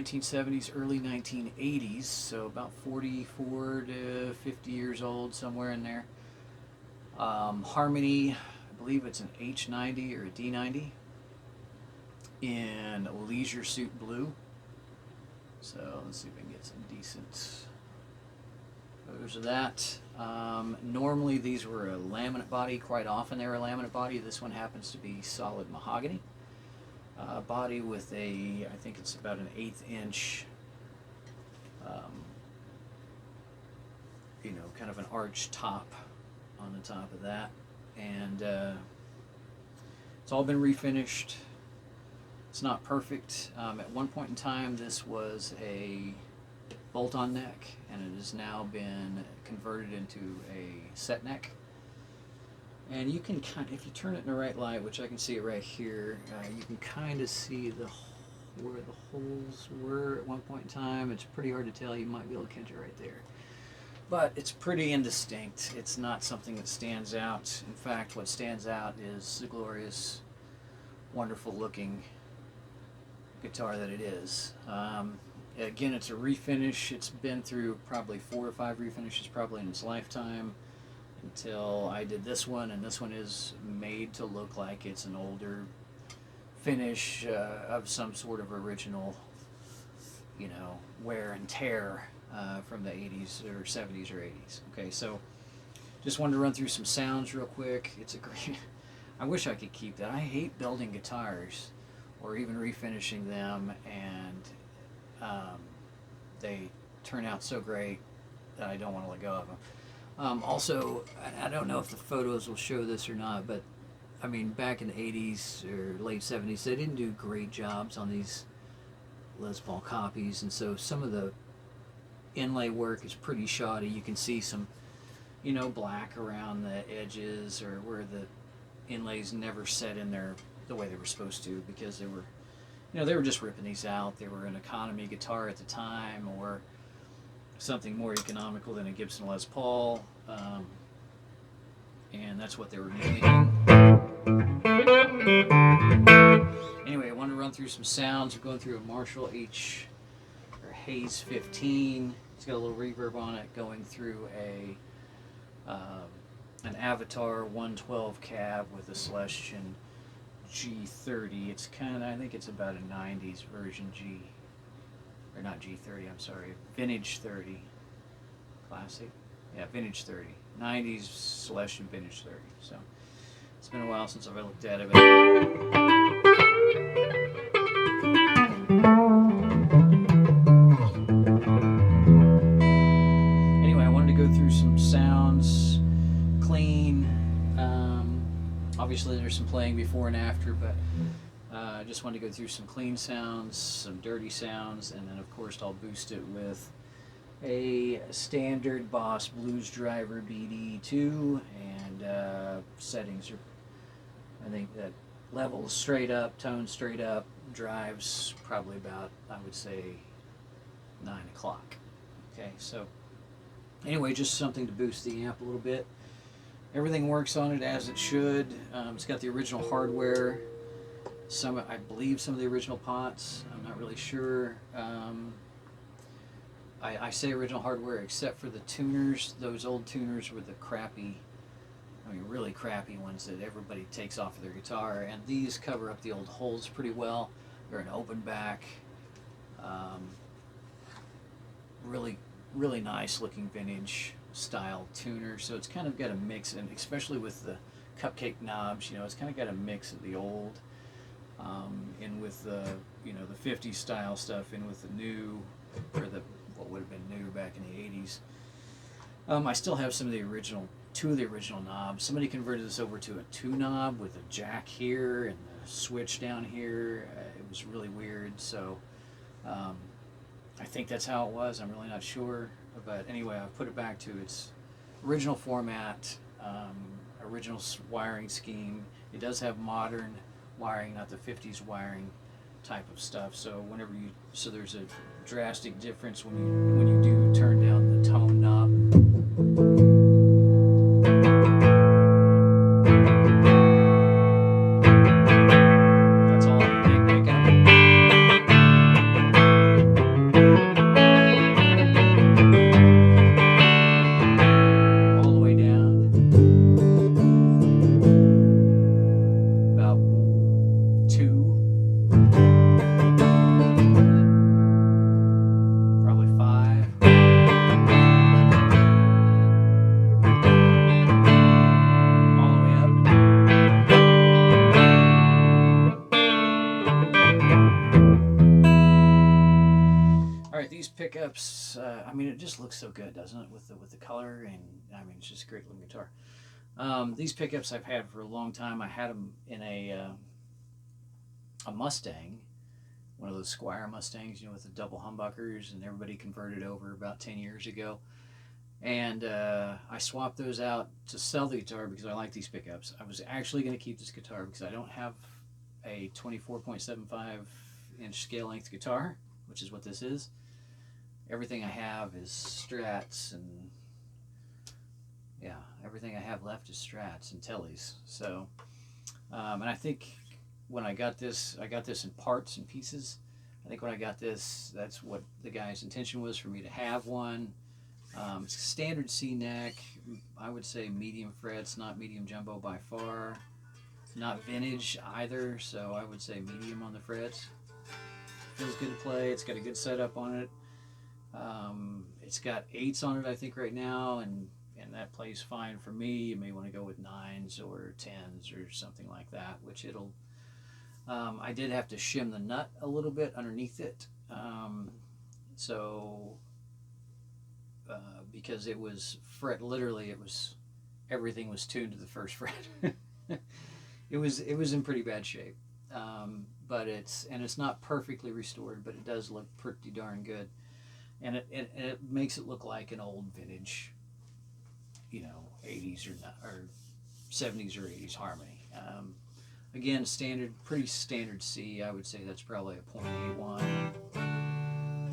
1970s, early 1980s, so about 44 to 50 years old, somewhere in there. Harmony, I believe it's an H90 or a D90 in Leisure Suit Blue. So let's see if we can get some decent photos of that. Normally these were a laminate body. Quite often they were a laminate body. This one happens to be solid mahogany. Body with a, I think it's about an 1/8 inch, kind of an arched top on the top of that. And it's all been refinished. It's not perfect. At one point in time, this was a bolt-on neck, and it has now been converted into a set neck. And you can kind of, if you turn it in the right light, which I can see it right here, you can kind of see where the holes were at one point in time. It's pretty hard to tell. You might be able to catch it right there. But it's pretty indistinct. It's not something that stands out. In fact, what stands out is the glorious, wonderful-looking guitar that it is. Again, it's a refinish. It's been through probably 4 or 5 refinishes probably in its lifetime, until I did this one, and this one is made to look like it's an older finish of some sort of original, wear and tear from the 80s or 70s or 80s. Okay, so just wanted to run through some sounds real quick. It's a great, I wish I could keep that. I hate building guitars or even refinishing them, and they turn out so great that I don't want to let go of them. Also, I don't know if the photos will show this or not, but I mean, back in the 80s or late 70s, they didn't do great jobs on these Les Paul copies, and so some of the inlay work is pretty shoddy. You can see some, black around the edges, or where the inlays never set in there the way they were supposed to, because they were just ripping these out. They were an economy guitar at the time, or something more economical than a Gibson Les Paul, and that's what they were making. Anyway, I wanted to run through some sounds. We're going through a Marshall Hayes 15. It's got a little reverb on it, going through an Avatar 112 cab with a Celestion G30. It's I think it's about a 90s version or not G30, I'm sorry, Vintage 30. Classic? Yeah, Vintage 30. 90s Celestion Vintage 30. So, it's been a while since I've looked at it. Anyway, I wanted to go through some sounds, clean. Obviously, there's some playing before and after, but I just wanted to go through some clean sounds, some dirty sounds, and then of course I'll boost it with a standard Boss Blues Driver BD2, and settings are, I think that levels straight up, tone straight up, drives probably about, I would say, 9 o'clock. Okay, so anyway, just something to boost the amp a little bit. Everything works on it as it should. It's got the original hardware. I believe some of the original pots. I'm not really sure. I say original hardware except for the tuners. Those old tuners were the crappy, really crappy ones that everybody takes off of their guitar. And these cover up the old holes pretty well. They're an open back. Really, really nice looking vintage style tuner. So it's kind of got a mix, and especially with the cupcake knobs, it's kind of got a mix of the old in with the the 50s style stuff, in with the new, or what would have been new back in the 80s. I still have some of the original, 2 of the original knobs. Somebody converted this over to a 2 knob with a jack here and the switch down here. It was really weird, so I think that's how it was. I'm really not sure, but anyway, I put it back to its original format, original wiring scheme. It does have modern wiring, not the 50s wiring type of stuff. So there's a drastic difference when you do turn down the tone knob. That's all I can make up. pickups, I mean, it just looks so good, doesn't it, with the color, and I mean, it's just a great looking guitar. These pickups I've had for a long time. I had them in a Mustang, one of those Squire Mustangs, with the double humbuckers, and everybody converted over about 10 years ago. And I swapped those out to sell the guitar because I like these pickups. I was actually going to keep this guitar because I don't have a 24.75-inch scale length guitar, which is what this is. Everything I have is Strats, and yeah, everything I have left is Strats and Tellys. So, and I think when I got this in parts and pieces. I think when I got this, that's what the guy's intention was, for me to have one. It's standard C neck. I would say medium frets, not medium jumbo by far. Not vintage either, so I would say medium on the frets. Feels good to play. It's got a good setup on it. It's got 8s on it, I think, right now, and that plays fine for me. You may want to go with 9s or 10s or something like that, which it'll... I did have to shim the nut a little bit underneath it, because it was literally everything was tuned to the first fret. It was in pretty bad shape, but it's not perfectly restored, but it does look pretty darn good, and it makes it look like an old vintage, 80s or 70s or 80s harmony. Again, pretty standard C. I would say that's probably a 0.81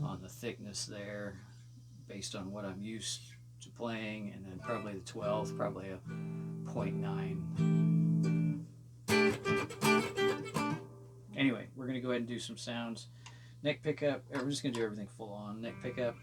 on the thickness there, based on what I'm used to playing, and then probably the 12th, probably a 0.9. Anyway, we're going to go ahead and do some sounds. Neck pickup, we're just going to do everything full on. Neck pickup.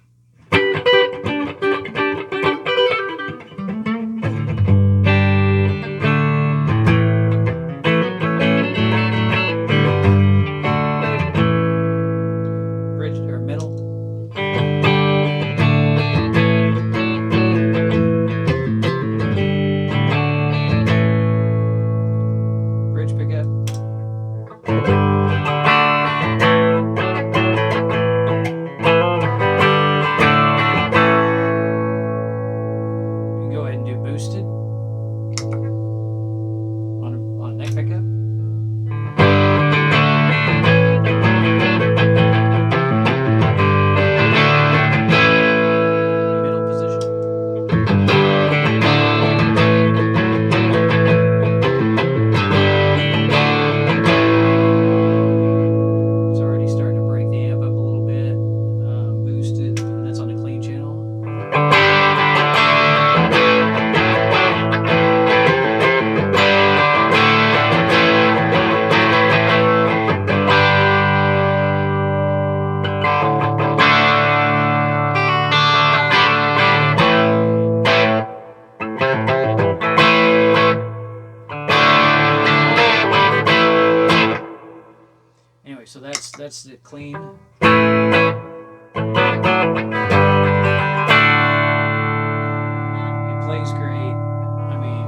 Anyway, so that's the clean. It plays great. I mean,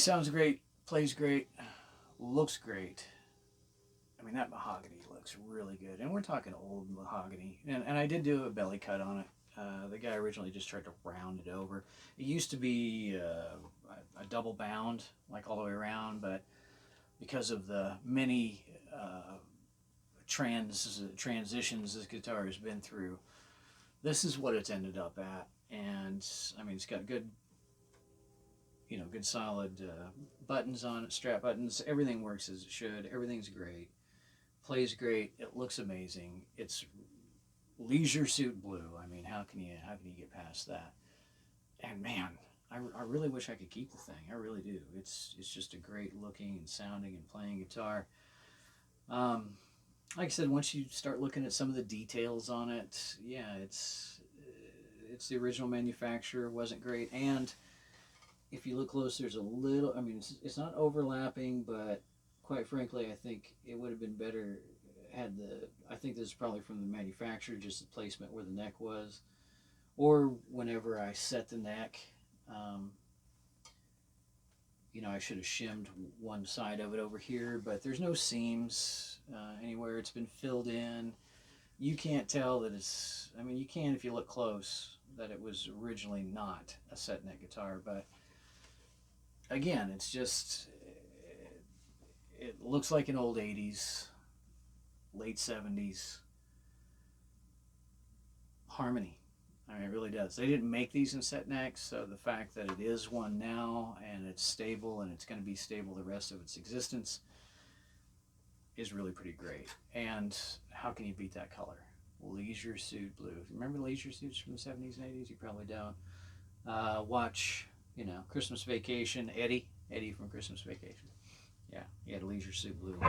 sounds great, plays great, looks great. I mean, that mahogany looks really good. And we're talking old mahogany. And I did do a belly cut on it. The guy originally just tried to round it over. It used to be a double bound, like all the way around, but because of the many transitions this guitar has been through, this is what it's ended up at. And I mean, it's got good, good solid buttons on it, strap buttons. Everything works as it should. Everything's great. Plays great. It looks amazing. It's leisure suit blue. I mean, how can you get past that? And man, I really wish I could keep the thing. I really do. It's just a great looking and sounding and playing guitar. Like I said, once you start looking at some of the details on it, yeah, it's the original manufacturer. Wasn't great. And if you look close, there's a little, I mean, it's not overlapping, but quite frankly, I think it would have been better had I think this is probably from the manufacturer, just the placement where the neck was, or whenever I set the neck, I should have shimmed one side of it over here, but there's no seams anywhere. It's been filled in. You can't tell that I mean, you can if you look close, that it was originally not a set neck guitar, but again, it's just, it looks like an old 80s, late 70s harmony. I mean, it really does. They didn't make these in set necks, so the fact that it is one now and it's stable and it's going to be stable the rest of its existence is really pretty great. And how can you beat that color? Leisure Suit Blue. Remember leisure suits from the 70s and 80s? You probably don't. Watch, Christmas Vacation. Eddie from Christmas Vacation. Yeah, he had a Leisure Suit Blue.